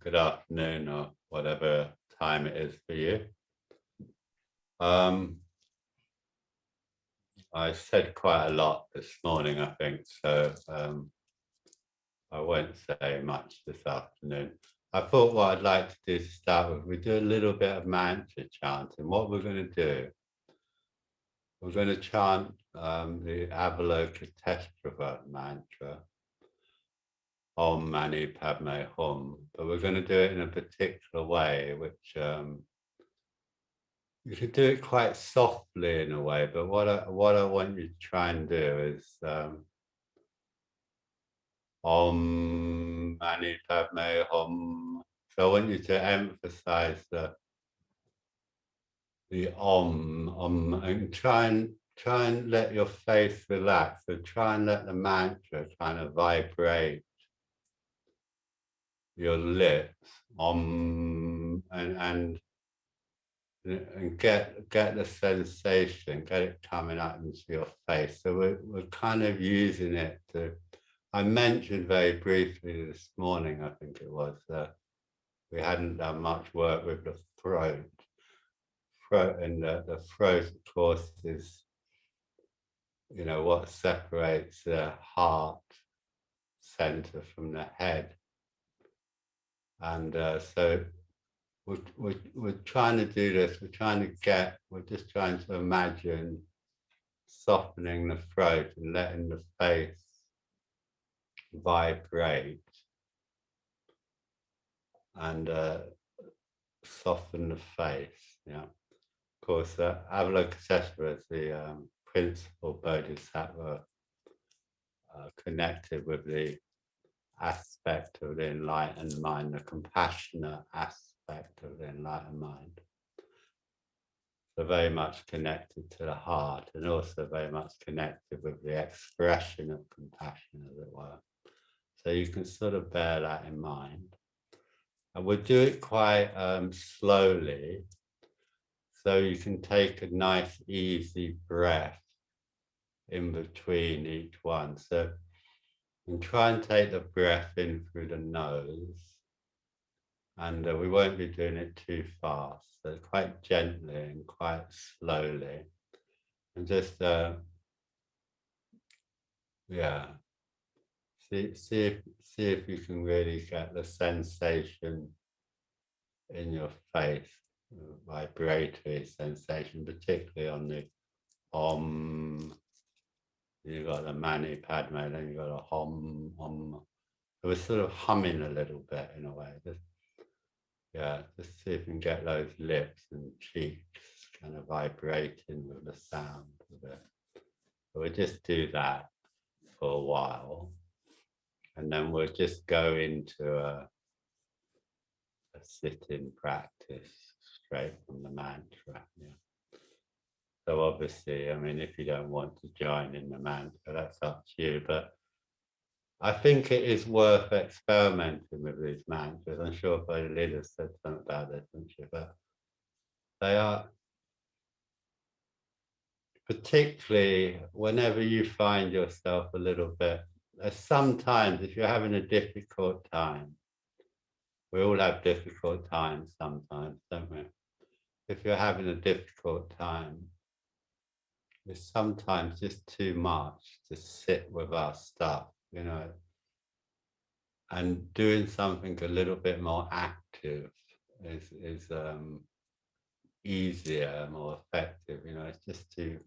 good afternoon, or whatever time it is for you. Um, I said quite a lot this morning, I think, so I won't say much this afternoon. I thought what I'd like to do to start with, we do a little bit of mantra chanting. What we're going to do, we're going to chant the Avalokiteshvara mantra, Om Mani Padme Hum, but we're going to do it in a particular way, which you could do it quite softly in a way, but what I want you to try and do is Om Mani Padme Hum. So I want you to emphasize the Om, and try and let your face relax. So try and let the mantra kind of vibrate your lips, Om, and get the sensation, get it coming up into your face. So we're kind of using it to. I mentioned very briefly this morning, I think it was, that we hadn't done much work with the throat. And the throat, of course, is what separates the heart center from the head, and so we're trying to do this. We're just trying to imagine softening the throat and letting the face vibrate and soften the face. Yeah, of course, Avalokiteshvara is the principal bodhisattva connected with the aspect of the enlightened mind, the compassionate aspect of the enlightened mind. So very much connected to the heart, and also very much connected with the expression of compassion, as it were. So you can sort of bear that in mind. And we'll do it quite slowly, so you can take a nice, easy breath in between each one. So and try and take the breath in through the nose, and we won't be doing it too fast, so quite gently and quite slowly, and just yeah, see if you can really get the sensation in your face, vibratory sensation, particularly on the Om. You got the Mani Padme, then you got a Hom Om. It was sort of humming a little bit in a way. Just see if you can get those lips and cheeks kind of vibrating with the sound of it. So we'll just do that for a while, and then we'll just go into a sit-in practice straight from the mantra. Yeah. So obviously, I mean, if you don't want to join in the mantra, that's up to you. But I think it is worth experimenting with these mantras. I'm sure Bodhi Lila said something about this, didn't she? But they are, particularly whenever you find yourself a little bit, sometimes if you're having a difficult time, we all have difficult times sometimes, don't we? If you're having a difficult time, it's sometimes just too much to sit with our stuff, and doing something a little bit more active is easier, more effective. It's just too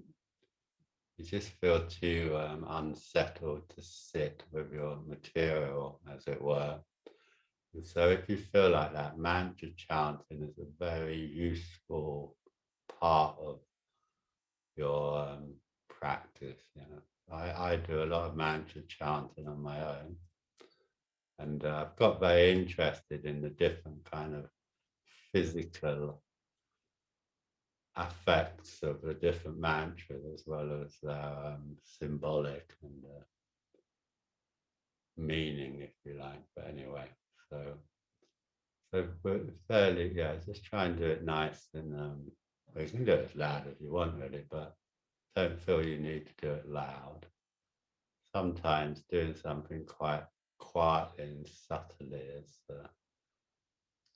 you just feel too unsettled to sit with your material, as it were. And so if you feel like that, mantra chanting is a very useful part of your practice. I do a lot of mantra chanting on my own, and I've got very interested in the different kind of physical effects of the different mantras, as well as their symbolic and meaning, if you like. But anyway, so we're fairly, just try and do it nice, and well, you can do it as loud as you want, really, but don't feel you need to do it loud. Sometimes doing something quite quietly and subtly is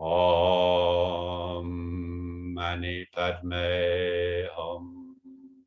Om Mani Padme Hum.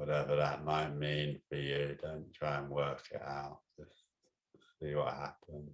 whatever that might mean for you. Don't try and work it out. Just see what happens.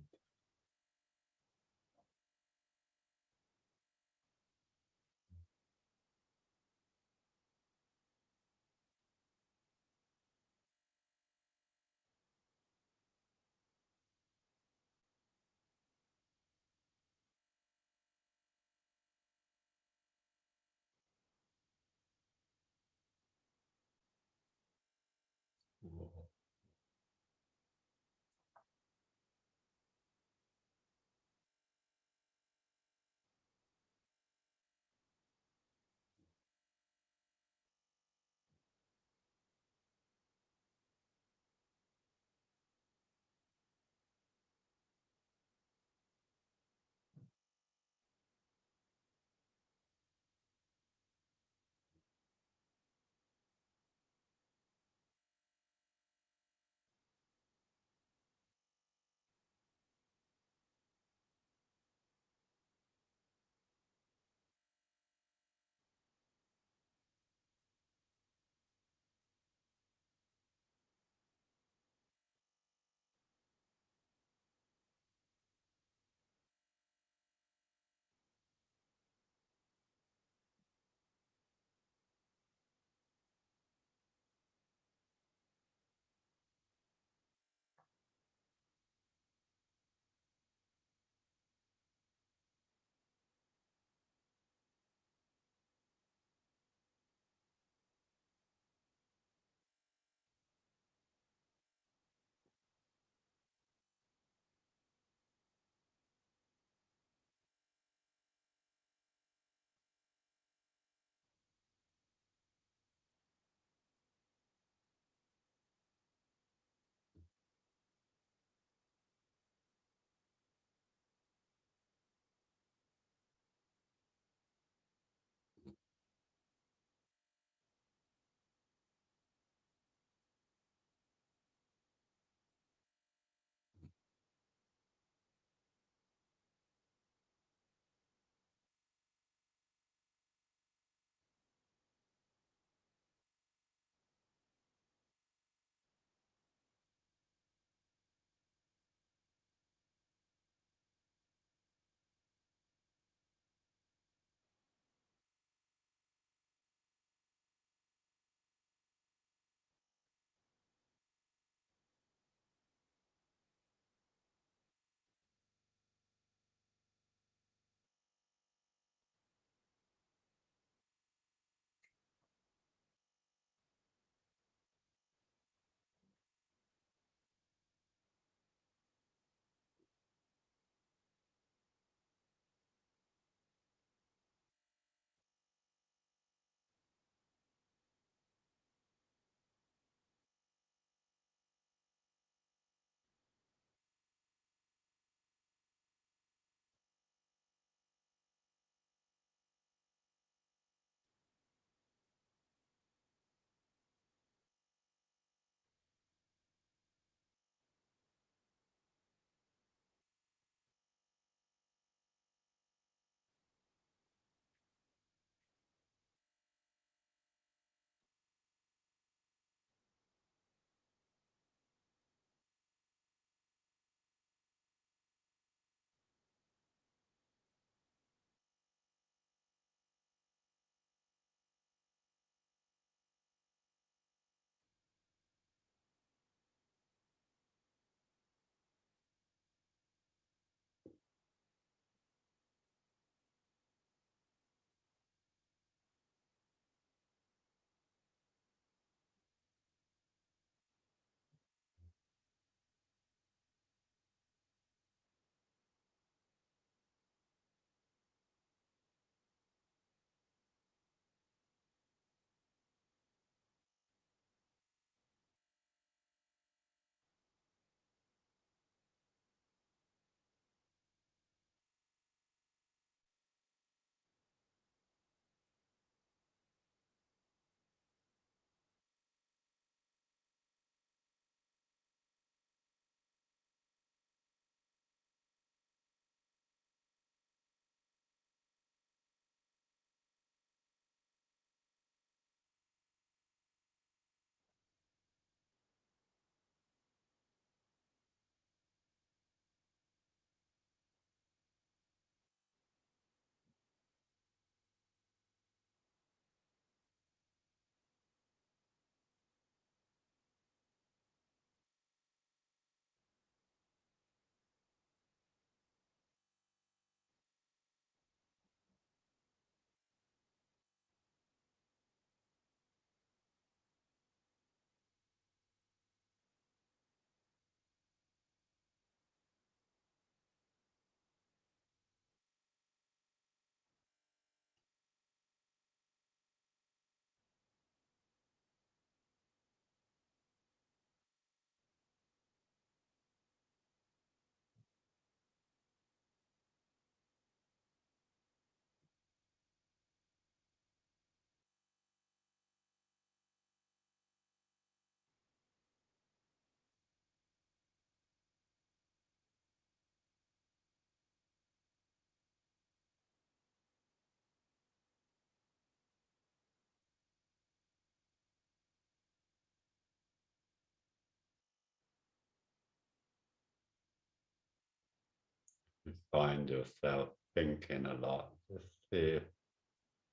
find yourself thinking a lot, just see if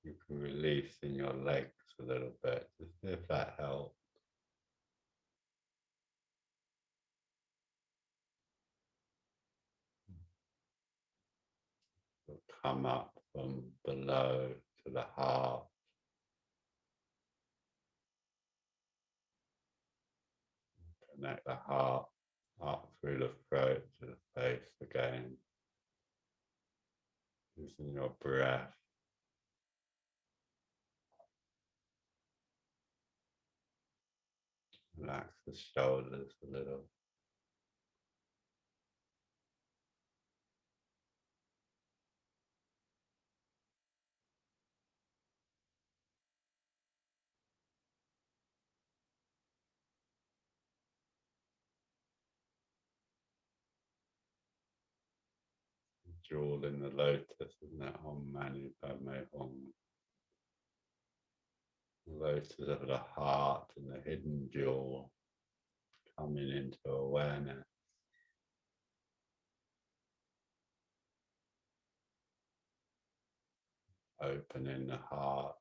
you can release in your legs a little bit, just see if that helps. It'll come up from below to the heart, connect the heart up through the throat to the face again, using your breath. Relax the shoulders a little. Jewel in the lotus, isn't it? Om Mani Padme Hum. The lotus of the heart and the hidden jewel coming into awareness. Opening the heart.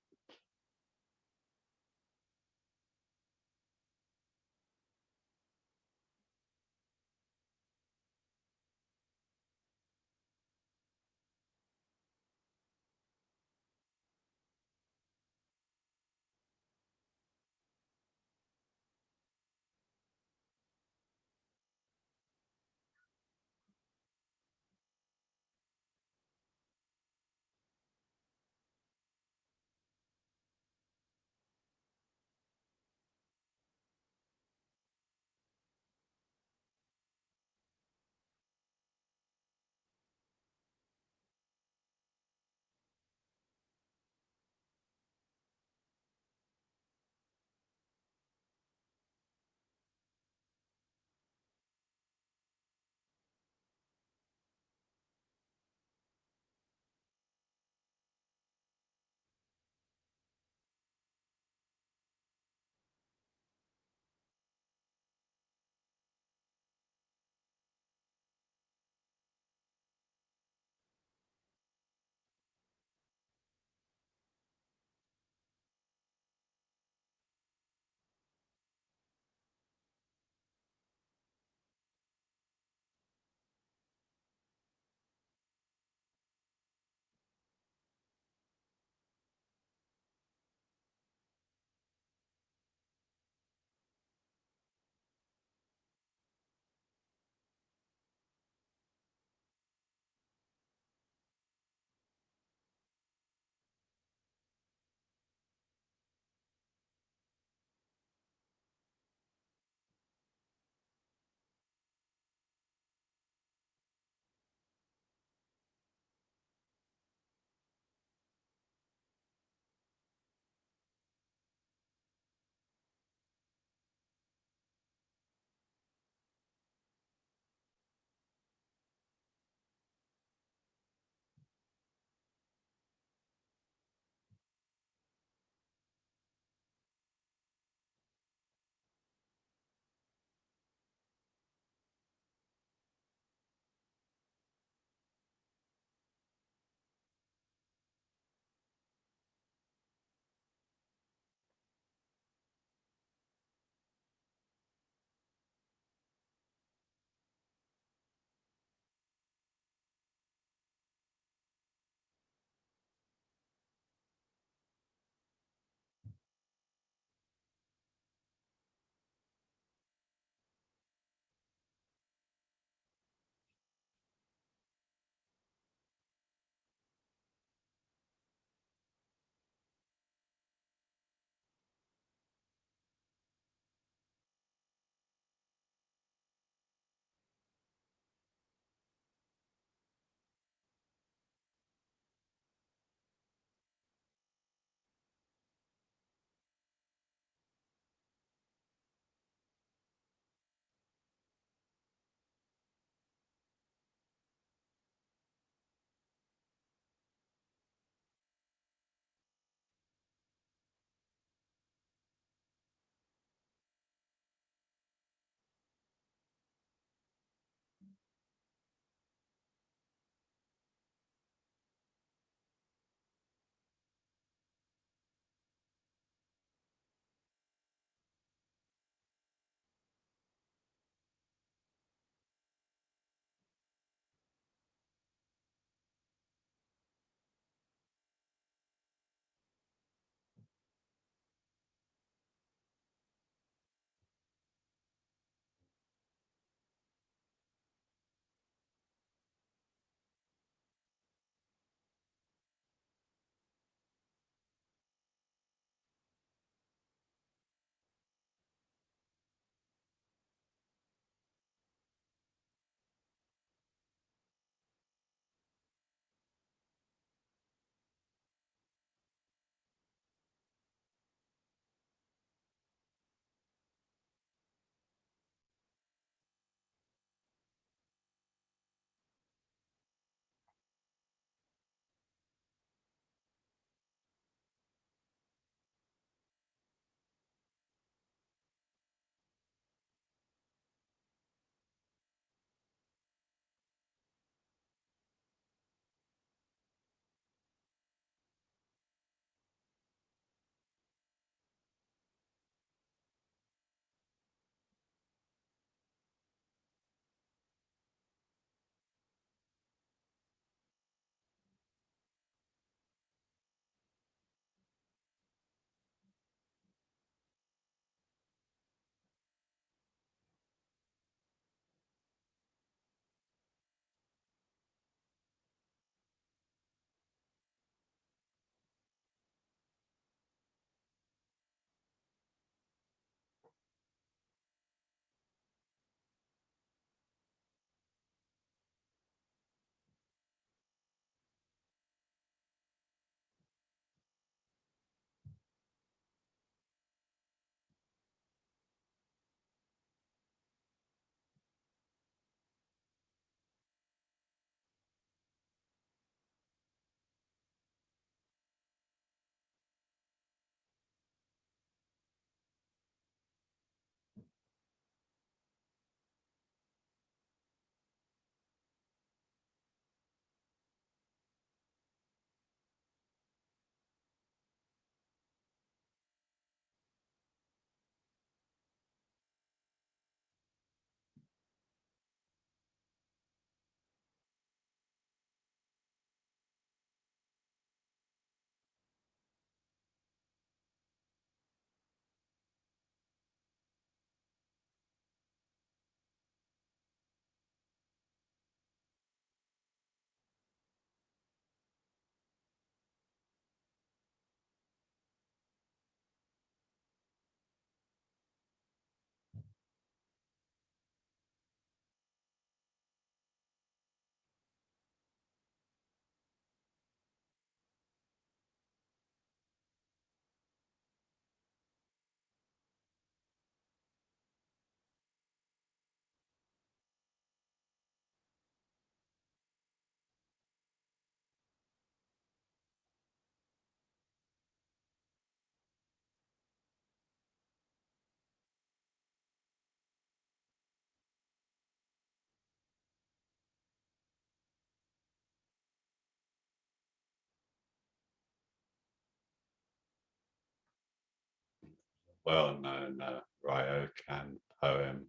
well-known Ryokan poem,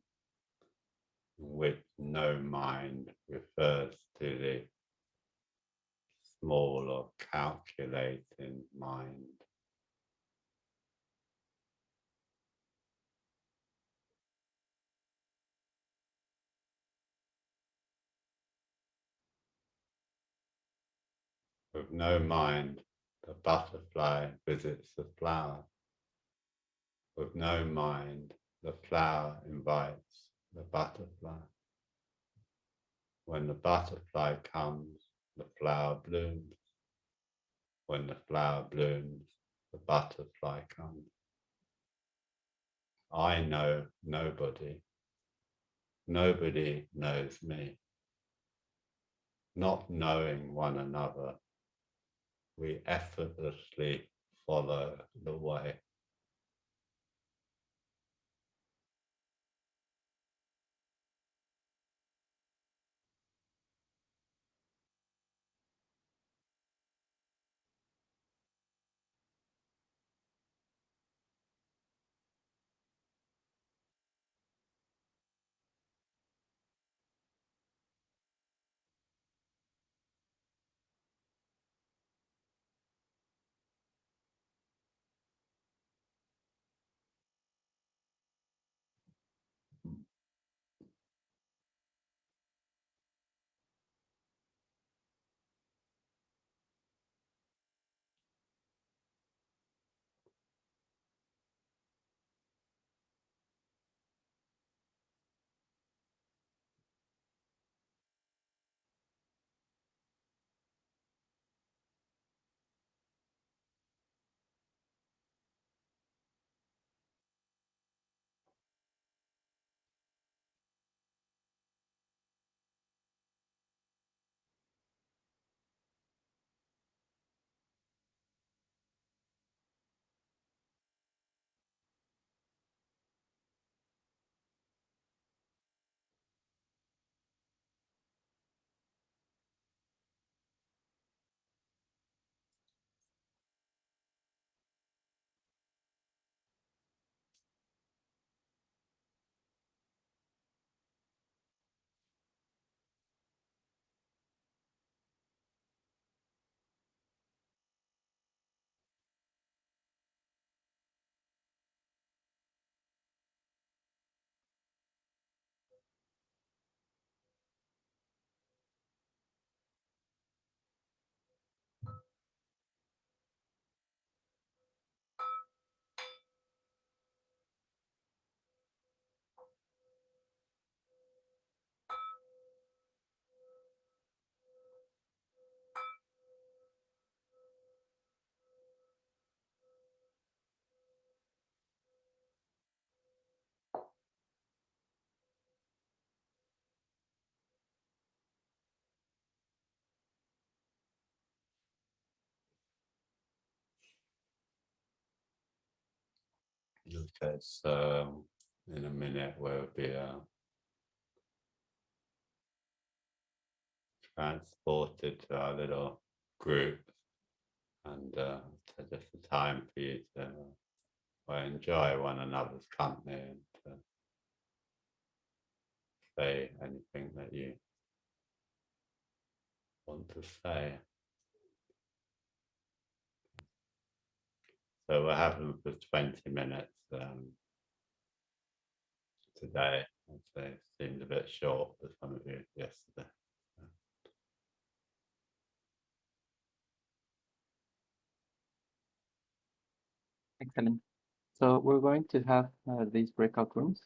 in which no mind refers to the small or calculating mind. With no mind, the butterfly visits the flower. With no mind, the flower invites the butterfly. When the butterfly comes, the flower blooms. When the flower blooms, the butterfly comes. I know nobody. Nobody knows me. Not knowing one another, we effortlessly follow the way. Okay, so in a minute we'll be transported to our little group, and so just a time for you to enjoy one another's company and to say anything that you want to say. So we'll have them for 20 minutes today. I'd say it seemed a bit short for some of you yesterday. Excellent. So we're going to have these breakout rooms.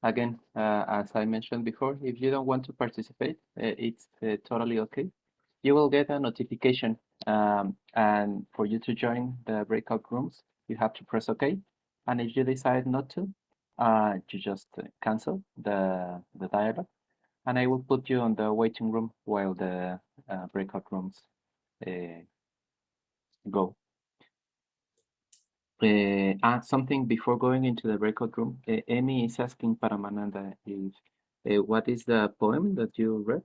Again, as I mentioned before, if you don't want to participate, it's totally okay. You will get a notification, and for you to join the breakout rooms, you have to press OK. And if you decide not to, you just cancel the dialogue, and I will put you on the waiting room while the breakout rooms go. Something before going into the breakout room. Amy is asking Paramananda if what is the poem that you read?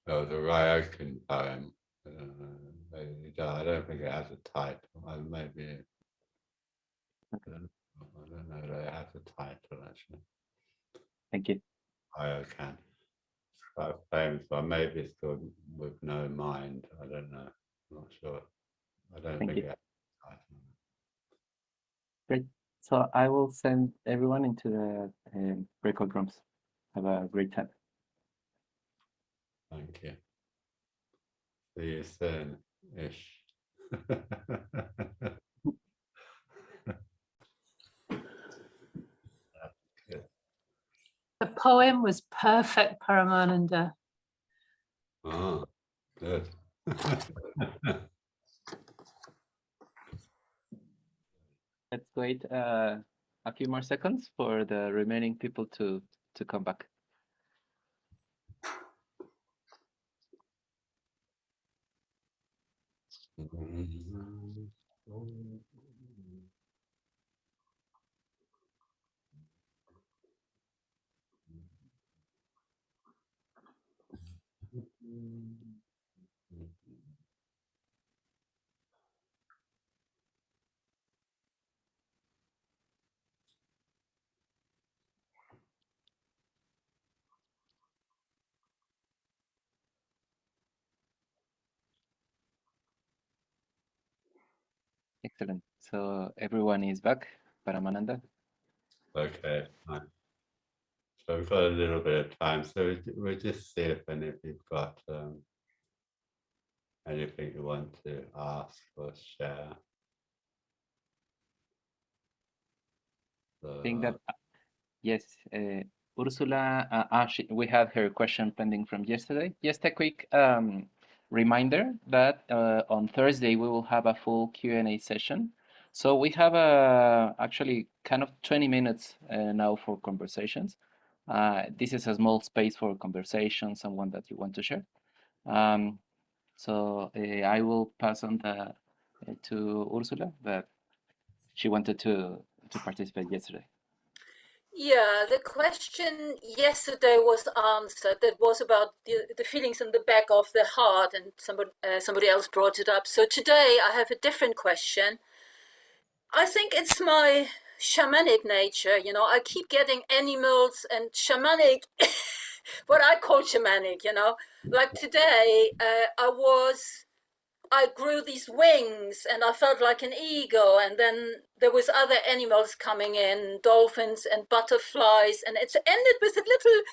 Oh, the Ryokan poem. I don't think it has a title. Maybe I don't know that it has a title actually. Thank you. Biocan. It's quite famous one. Maybe it's called With No Mind. I don't know. I'm not sure. I don't Thank think you. it has a title. Great. So I will send everyone into the breakout rooms. Have a great time. Thank you. See you soon, ish. The poem was perfect, Paramananda. Oh, good. Let's wait a few more seconds for the remaining people to come back. Excellent. So everyone is back. Paramananda. Okay, fine. So we've got a little bit of time. So we'll just see if any of you've got anything you want to ask or share. So, I think that, yes, Ursula, we had her question pending from yesterday. Just a quick reminder that on Thursday we will have a full Q&A session. So we have actually kind of 20 minutes now for conversations. This is a small space for conversation, someone that you want to share. So I will pass on to Ursula, that she wanted to participate yesterday. Yeah, the question yesterday was answered. That was about the feelings in the back of the heart, and somebody else brought it up. So today I have a different question. I think it's my shamanic nature. You know, I keep getting animals and shamanic, what I call shamanic. You know, like today I grew these wings and I felt like an eagle, and then there was other animals coming in, dolphins and butterflies, and it's ended with a little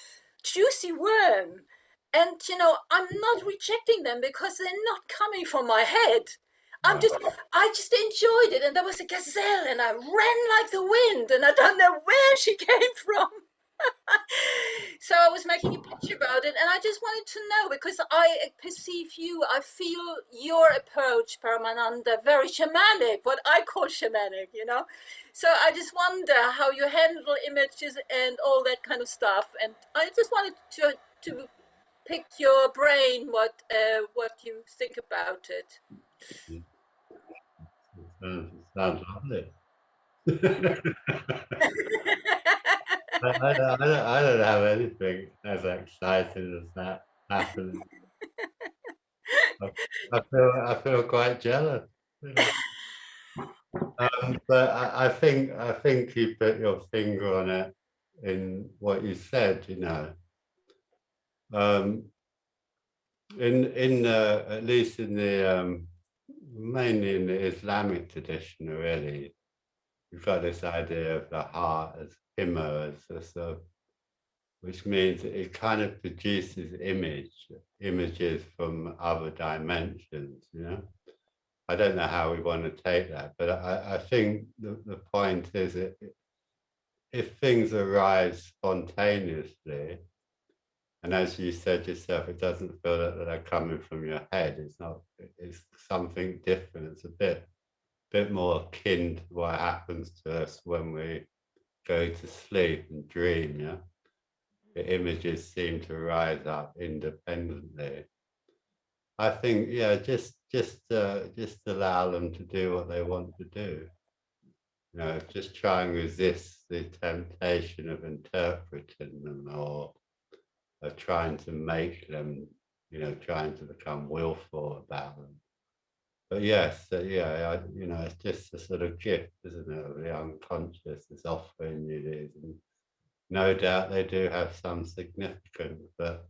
juicy worm. And you know, I'm not rejecting them because they're not coming from my head. I just enjoyed it, and there was a gazelle, and I ran like the wind, and I don't know where she came from. So I was making a picture about it, and I just wanted to know, because I perceive you, I feel your approach, Paramananda, very shamanic, what I call shamanic, you know. So I just wonder how you handle images and all that kind of stuff, and I just wanted to pick your brain what you think about it. sounds lovely. I don't have anything as exciting as that happening. I feel quite jealous. You know. But I think you put your finger on it in what you said. You know, in at least in the mainly in the Islamic tradition, really, you've got this idea of the heart as himma, as a sort of, which means it kind of produces images from other dimensions, you know. I don't know how we want to take that, but I think the point is that if things arise spontaneously, and as you said yourself, it doesn't feel that they're coming from your head. It's something different. It's a bit more akin to what happens to us when we go to sleep and dream, yeah. The images seem to rise up independently. I think, yeah, just allow them to do what they want to do. You know, just try and resist the temptation of interpreting them or of trying to make them, you know, trying to become willful about them. But yes, yeah, you know, it's just a sort of gift, isn't it? The unconscious is offering you these, and no doubt they do have some significance, but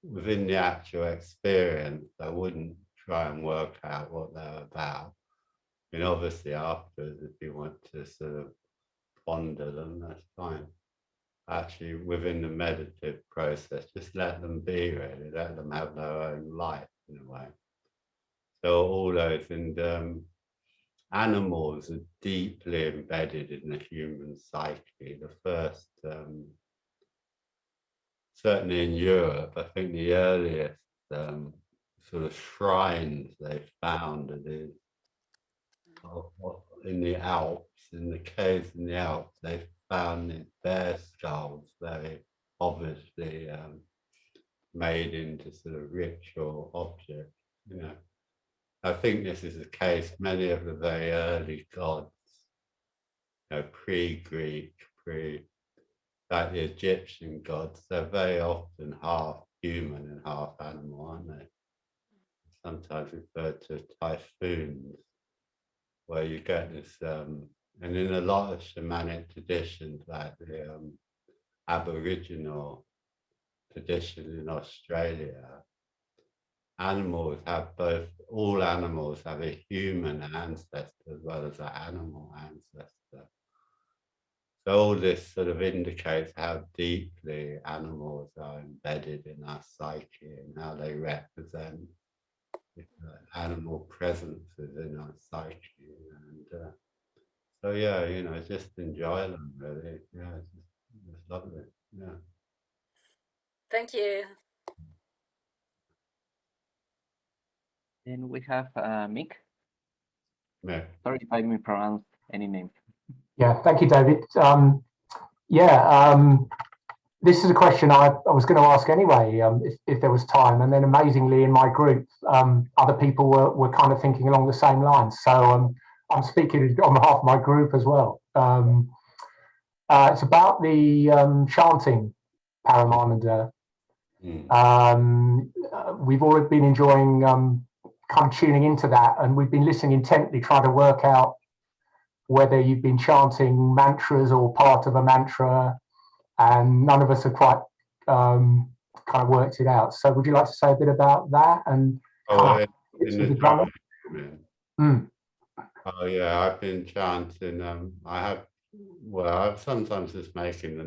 within the actual experience, I wouldn't try and work out what they're about. I mean, obviously, afterwards, if you want to sort of ponder them, that's fine. Actually, within the meditative process, just let them be, really, let them have their own life in a way. So all those, and animals are deeply embedded in the human psyche. The first, certainly in Europe, I think the earliest sort of shrines they found are in the Alps, in the caves in the Alps. They found these bear skulls, very obviously made into sort of ritual objects. You know, I think this is the case. Many of the very early gods, you know, pre-Greek, like the Egyptian gods, they're very often half human and half animal, aren't they? Sometimes referred to as typhoons, where you get this, and in a lot of shamanic traditions, like the Aboriginal tradition in Australia, animals have both, all animals have a human ancestor as well as an animal ancestor. So all this sort of indicates how deeply animals are embedded in our psyche and how they represent animal presences in our psyche. And so, yeah, you know, just enjoy them, really. Yeah, it's lovely. Yeah. Thank you. Then we have Mick. Yeah. Sorry if I mispronounce any name. Yeah, thank you, David. This is a question I was going to ask anyway, if there was time. And then amazingly in my group, other people were kind of thinking along the same lines. So I'm speaking on behalf of my group as well. It's about the chanting Paramananda. We've already been enjoying kind of tuning into that, and we've been listening intently, trying to work out whether you've been chanting mantras or part of a mantra, and none of us have quite kind of worked it out. So would you like to say a bit about that? And in the drum, Oh yeah, I've been chanting. I'm sometimes just making the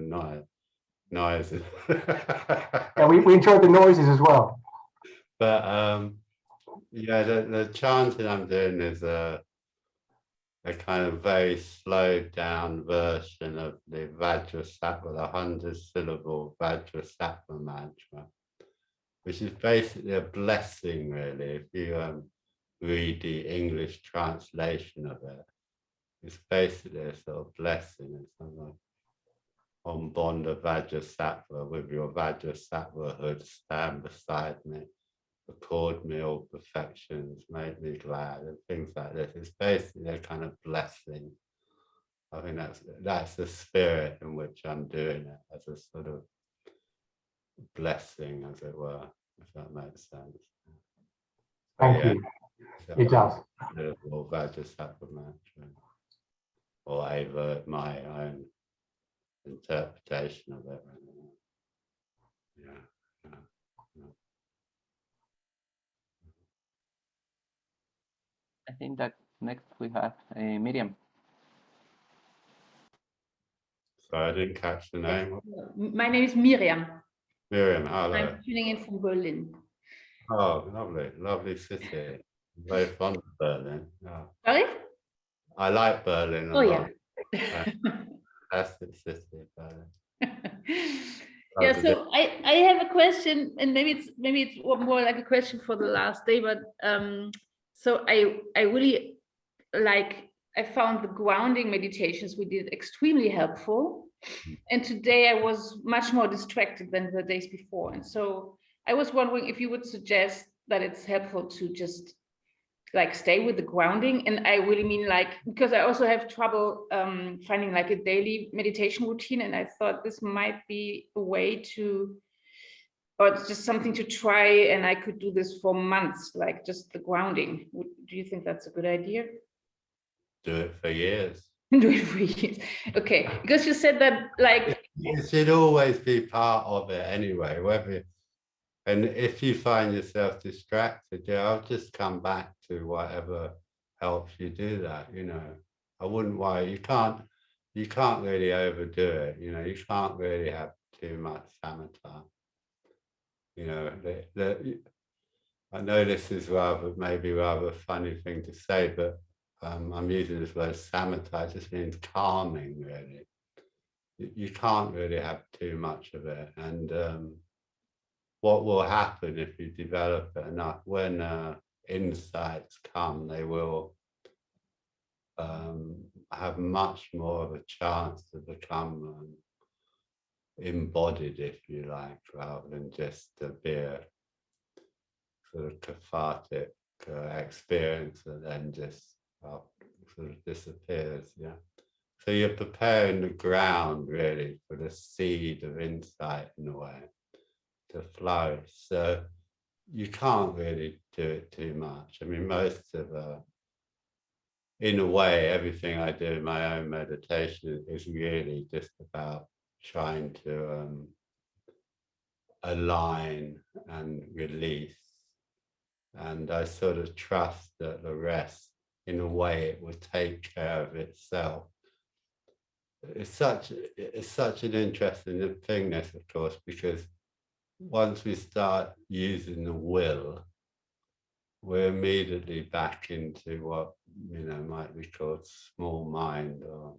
noises. Yeah, we enjoyed the noises as well. But yeah, the chanting I'm doing is a kind of very slowed down version of the Vajrasattva, the 100-syllable Vajrasattva mantra, which is basically a blessing, really. If you read the English translation of it, it's basically a sort of blessing. It's something like, Om Bonda Vajrasattva, with your Vajrasattva hood, stand beside me, accord me all perfections, make me glad, and things like this. It's basically a kind of blessing. I think that's the spirit in which I'm doing it, as a sort of blessing, as it were, if that makes sense. Thank you. It does. Or Vajrasattva mantra, or my own interpretation of it. Yeah. I think that next we have Miriam. Sorry, I didn't catch the name. My name is Miriam. Miriam, hello. I'm tuning in from Berlin. Oh, lovely city. I'm very fond of Berlin. Yeah. Sorry? I like Berlin a Oh, lot. yeah. Fantastic city, Berlin. Yeah, so I have a question, and maybe it's more like a question for the last day, but so I really I found the grounding meditations we did extremely helpful, and today I was much more distracted than the days before, and so I was wondering if you would suggest that it's helpful to just stay with the grounding. And I really mean because I also have trouble finding a daily meditation routine, and I thought this might be a way to or it's just something to try, and I could do this for months, like just the grounding. Do you think that's a good idea? Do it for years. Do it for years. Okay, because you said that, like, It should always be part of it anyway, and if you find yourself distracted, yeah, I'll just come back to whatever helps you do that, you know. I wouldn't worry. You can't really overdo it, you know. You can't really have too much samatha. You know, I know this is maybe rather a funny thing to say, but I'm using this word samatha. It just means calming, really. You can't really have too much of it, and what will happen if you develop it enough, when insights come, they will have much more of a chance to become embodied, if you like, rather than just be a sort of cathartic experience that then just sort of disappears. Yeah. So you're preparing the ground really for the seed of insight in a way to flourish. So you can't really do it too much. I mean, in a way, everything I do in my own meditation is really just about trying to align and release. And I sort of trust that the rest, in a way, it will take care of itself. It's such an interesting thing, this, of course, because once we start using the will, we're immediately back into what, you know, might be called small mind or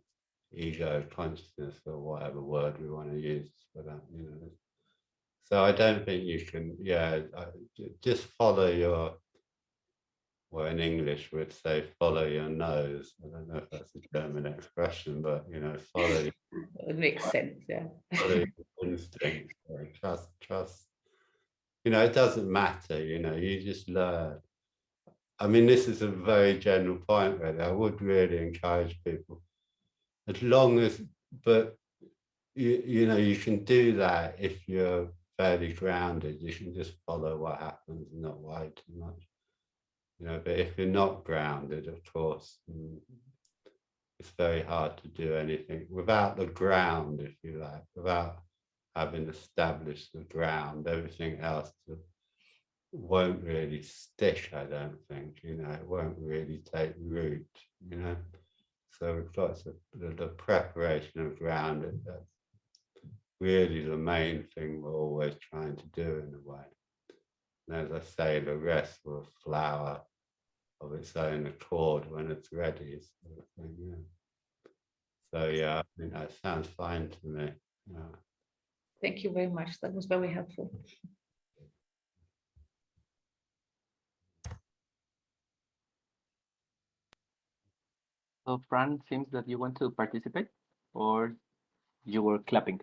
ego consciousness, or whatever word we want to use for that, you know. So I don't think you can, just follow your, well, in English we'd say follow your nose. I don't know if that's a German expression, but, you know, follow. it makes sense, yeah. Follow your instinct, trust. You know, it doesn't matter, you know, you just learn. I mean, this is a very general point, really. I would really encourage people, as long as, but you know, you can do that if you're fairly grounded. You can just follow what happens and not worry too much, you know. But if you're not grounded, of course, it's very hard to do anything without the ground, if you like, without having established the ground. Everything else won't really stick, I don't think, you know. It won't really take root, you know. So we've got the preparation of ground. That's really the main thing we're always trying to do, in a way. And as I say, the rest will flower of its own accord when it's ready, sort of thing, yeah. So yeah, I think that sounds fine to me. Yeah. Thank you very much. That was very helpful. So Fran, seems that you want to participate, or you were clapping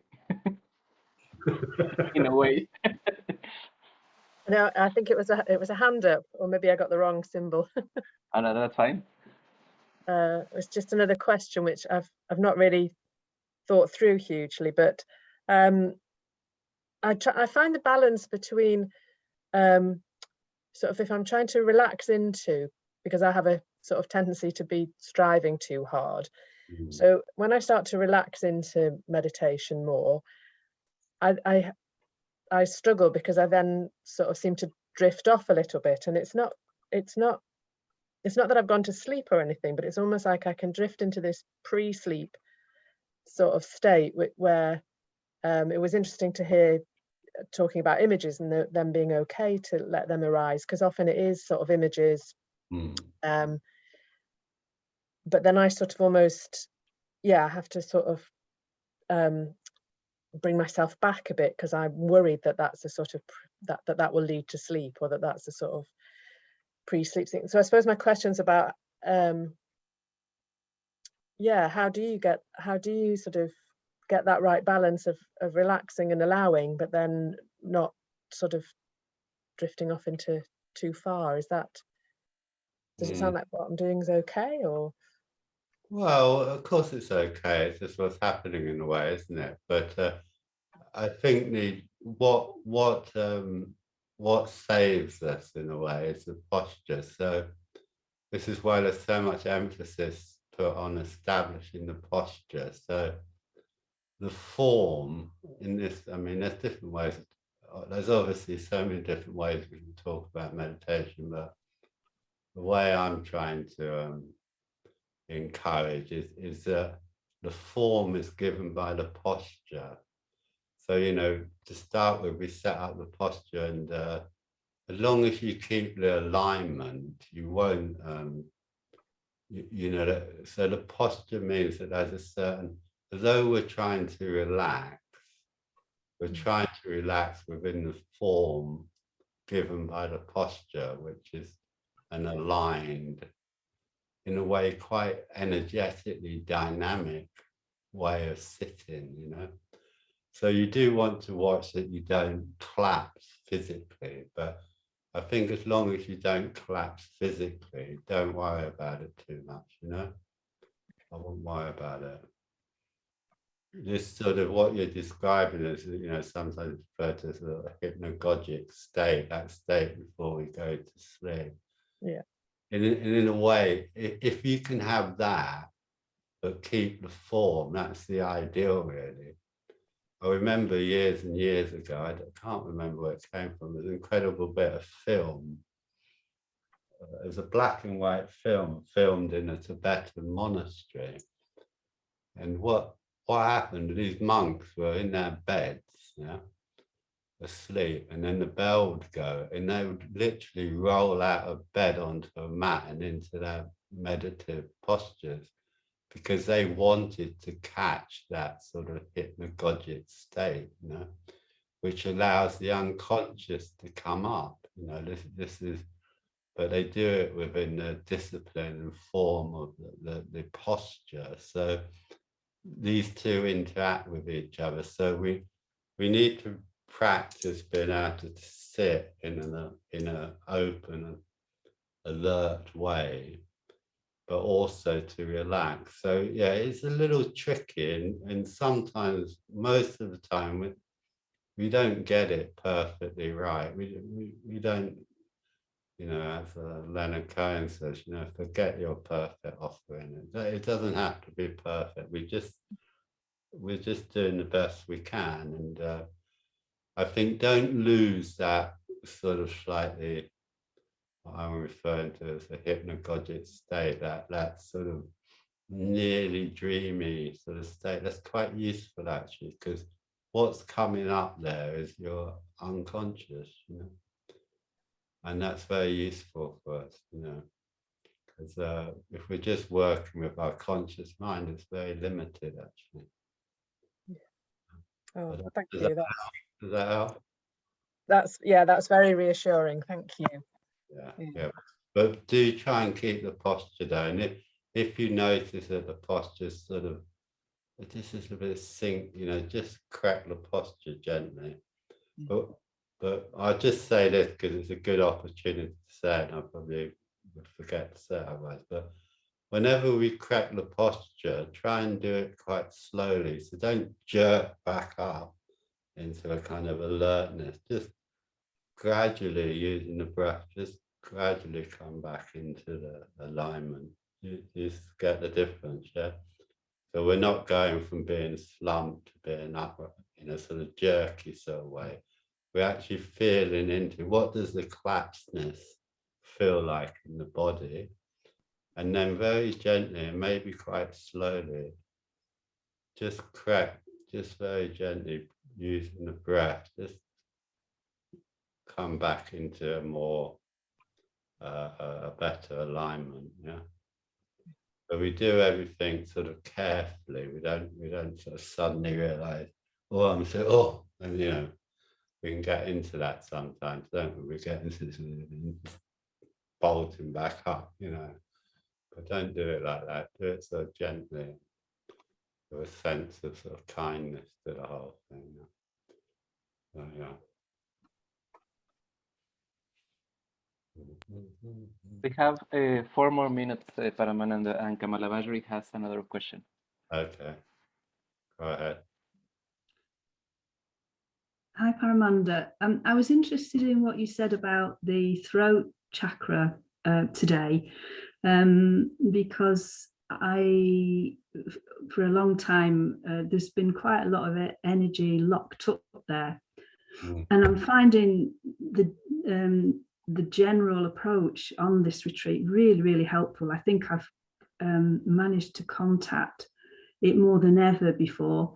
in a way. No, I think it was a hand up, or maybe I got the wrong symbol. Oh, no, that's fine. It was just another question which I've not really thought through hugely, but I find the balance between sort of, if I'm trying to relax into, because I have a sort of tendency to be striving too hard. So when I start to relax into meditation more, I struggle, because I then sort of seem to drift off a little bit, and it's not that I've gone to sleep or anything, but it's almost like I can drift into this pre-sleep sort of state where it was interesting to hear talking about images and them being okay to let them arise, because often it is sort of images. But then I sort of almost, have to sort of bring myself back a bit, because I'm worried that that's a sort of that will lead to sleep, or that's a sort of pre-sleep thing. So I suppose my question's about how do you sort of get that right balance of relaxing and allowing, but then not sort of drifting off into too far? Does it sound like what I'm doing is okay, or? Well, of course it's okay. It's just what's happening in a way, isn't it? But I think what saves us in a way is the posture. So this is why there's so much emphasis put on establishing the posture. So the form in this, I mean, there's different ways. There's obviously so many different ways we can talk about meditation, but the way I'm trying to encourage is that the form is given by the posture. So, you know, to start with, we set up the posture, and as long as you keep the alignment, you won't, you know, so the posture means that there's a certain, although we're trying to relax, we're trying to relax within the form given by the posture, which is an aligned, in a way, quite energetically dynamic way of sitting, you know. So you do want to watch that you don't collapse physically, but I think as long as you don't collapse physically, don't worry about it too much, you know. I wouldn't worry about it. This sort of what you're describing is, you know, sometimes referred to as a hypnagogic state, that state before we go to sleep. Yeah. And in a way, if you can have that, but keep the form, that's the ideal, really. I remember years and years ago, I can't remember where it came from, there's an incredible bit of film. It was a black and white film filmed in a Tibetan monastery. And what happened, these monks were in their beds, yeah, asleep, and then the bell would go, and they would literally roll out of bed onto a mat and into their meditative postures, because they wanted to catch that sort of hypnagogic state, you know, which allows the unconscious to come up. You know, this is, but they do it within the discipline and form of the posture. So these two interact with each other. So we need to practice being able to sit in an open, alert way, but also to relax. So yeah, it's a little tricky, and sometimes, most of the time, we don't get it perfectly right. We don't, you know, as Leonard Cohen says, you know, forget your perfect offering. It doesn't have to be perfect. We're just doing the best we can, and I think don't lose that sort of slightly, what I'm referring to as a hypnagogic state, that sort of nearly dreamy sort of state. That's quite useful, actually, because what's coming up there is your unconscious, you know, and that's very useful for us, you know, because if we're just working with our conscious mind, it's very limited, actually. Oh, But thank does you. does that help? That's very reassuring. Thank you. Yeah. But do try and keep the posture down. If you notice that the posture sort of, this is a bit sink, you know, just crack the posture gently. But I'll just say this because it's a good opportunity to say it, and I probably would forget to say it otherwise. But whenever we crack the posture, try and do it quite slowly. So don't jerk back up into a kind of alertness. Just gradually, using the breath, just gradually come back into the alignment. You just get the difference, yeah? So we're not going from being slumped to being up in a sort of jerky sort of way. We're actually feeling into what does the collapsedness feel like in the body, and then very gently and maybe quite slowly, just crack, just very gently using the breath, just come back into a more a better alignment, yeah. But we do everything sort of carefully. We don't sort of suddenly realize, oh, I'm so, oh, and you know, we can get into that sometimes, don't we? We get into bolting back up, you know. But don't do it like that. Do it so gently, with a sense of sort of kindness to the whole thing. So, yeah. We have 4 more minutes, Paramananda, and Kamalabajri has another question. Okay, go ahead. Hi, Paramanda. I was interested in what you said about the throat chakra today, because for a long time, there's been quite a lot of energy locked up there. Mm. And I'm finding the general approach on this retreat really, really helpful. I think I've managed to contact it more than ever before.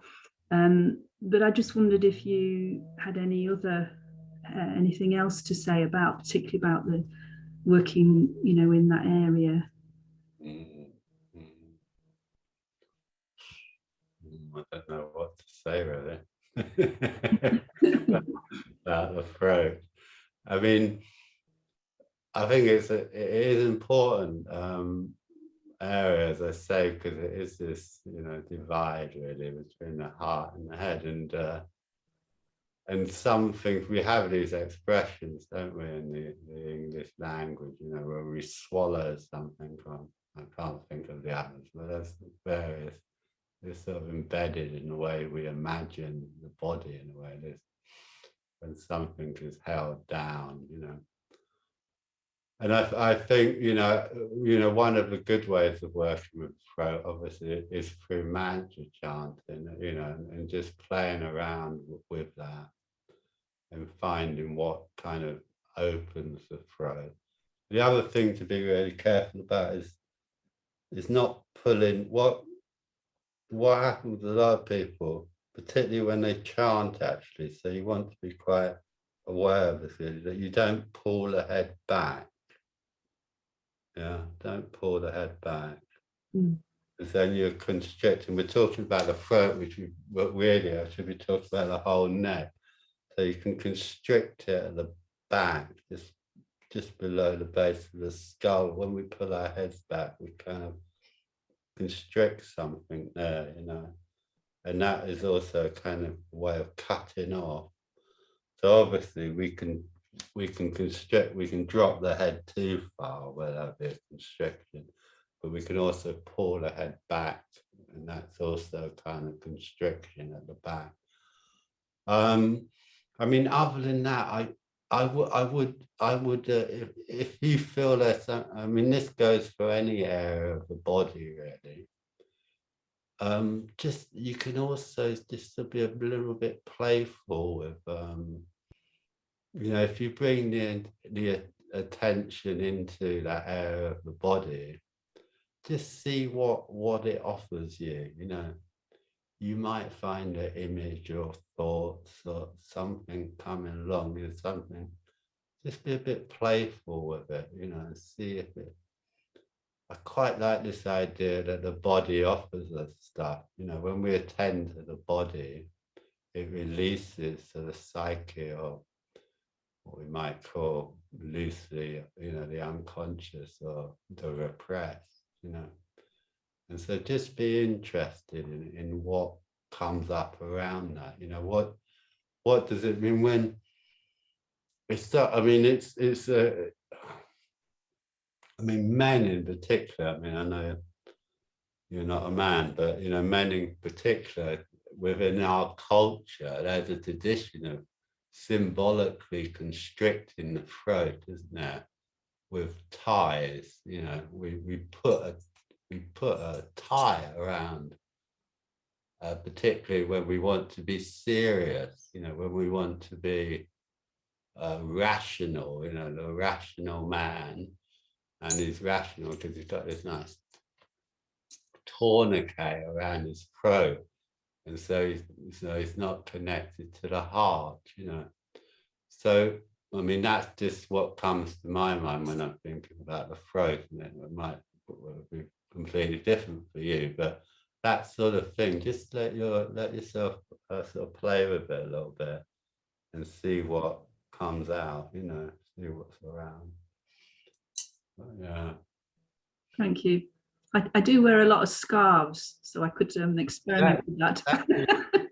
But I just wondered if you had any other anything else to say about, particularly about the working, you know, in that area. I don't know what to say really about the throat. I mean, I think it is important area, as I say, because it is this, you know, divide really between the heart and the head, and some things we have these expressions, don't we, in the English language, you know, where we swallow something from. I can't think of the others, but there's various. It's sort of embedded in the way we imagine the body, in a way. There's when something is held down, you know. And I think, you know, one of the good ways of working with throat, obviously, is through mantra chanting, you know, and just playing around with that and finding what kind of opens the throat. The other thing to be really careful about is not pulling. What happens with a lot of people, particularly when they chant, actually, so you want to be quite aware of this, really, that you don't pull the head back. Yeah, don't pull the head back. Because then you're constricting. We're talking about the throat, which really I should be talking about the whole neck. So you can constrict it at the back, just below the base of the skull. When we pull our heads back, we kind of constrict something there, you know. And that is also a kind of way of cutting off. So obviously we can constrict, we can drop the head too far where that'd be a constriction, but we can also pull the head back, and that's also a kind of constriction at the back. I mean, other than that, I would if you feel there's some, I mean, this goes for any area of the body really. Just you can also just to be a little bit playful with, you know, if you bring the attention into that area of the body, just see what it offers you. You know, you might find an image or thoughts or something coming along. There's something. Just be a bit playful with it. You know, and see if it. I quite like this idea that the body offers us stuff. You know, when we attend to the body, it releases to the psyche of what we might call loosely, you know, the unconscious or the repressed, you know. And so just be interested in what comes up around that. You know, what does it mean when it's, I mean, it's I mean, men in particular, I mean, I know you're not a man, but, you know, men in particular, within our culture, there's a tradition of symbolically constricting the throat, isn't there? With ties, you know, we put a tie around, particularly when we want to be serious, you know, when we want to be rational, you know, the rational man. And he's rational because he's got this nice tourniquet around his throat, and so he's not connected to the heart, you know. So I mean, that's just what comes to my mind when I'm thinking about the throat, and it might be completely different for you, but that sort of thing. Just let yourself sort of play with it a little bit and see what comes out, you know, see what's around. But, yeah. Thank you. I do wear a lot of scarves, so I could experiment with that.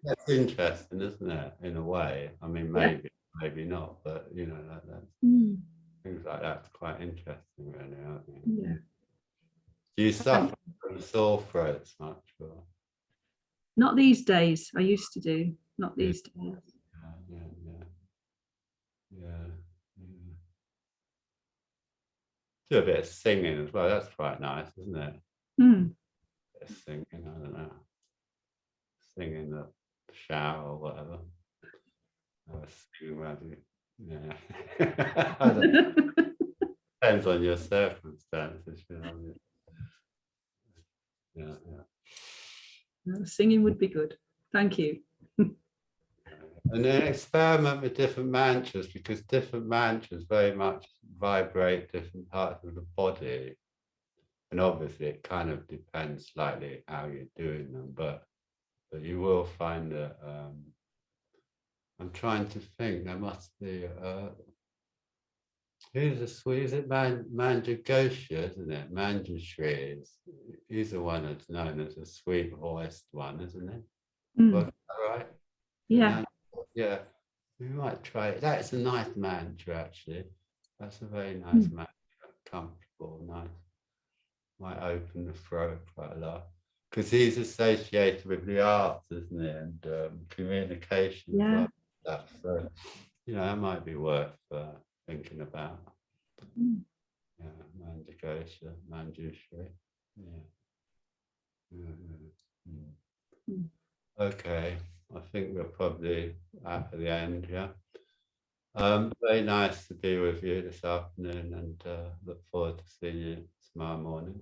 That's interesting, isn't it? In a way. I mean, maybe not, but you know, things like that's quite interesting, really. I think. Yeah. Do you suffer from sore throats much? Or? Not these days. I used to do. Not these days. Yeah. Do a bit of singing as well. That's quite nice, isn't it? Mm. Bit of singing, I don't know. Sing in the shower or whatever. I was singing around you. Yeah. I don't know. Depends on your circumstances, you know. Yeah, yeah. No, singing would be good. Thank you. And then experiment with different mantras, because different mantras very much vibrate different parts of the body. And obviously it kind of depends slightly how you're doing them, but you will find that I'm trying to think, there must be who's a sweet, is it Manjagosha, isn't it? Manjushri he's the one that's known as a sweet voiced one, isn't it? Mm. Was that right? Yeah. Yeah, we might try it. That's a nice mantra, actually. That's a very nice mantra, comfortable, nice. Might open the throat quite a lot. Because he's associated with the arts, isn't it? And communication. Yeah. Stuff. So, you know, that might be worth thinking about. Mm. Yeah, Manjagosha, Manjushri. Yeah. Okay, I think we're probably at the end, yeah. Very nice to be with you this afternoon, and look forward to seeing you tomorrow morning.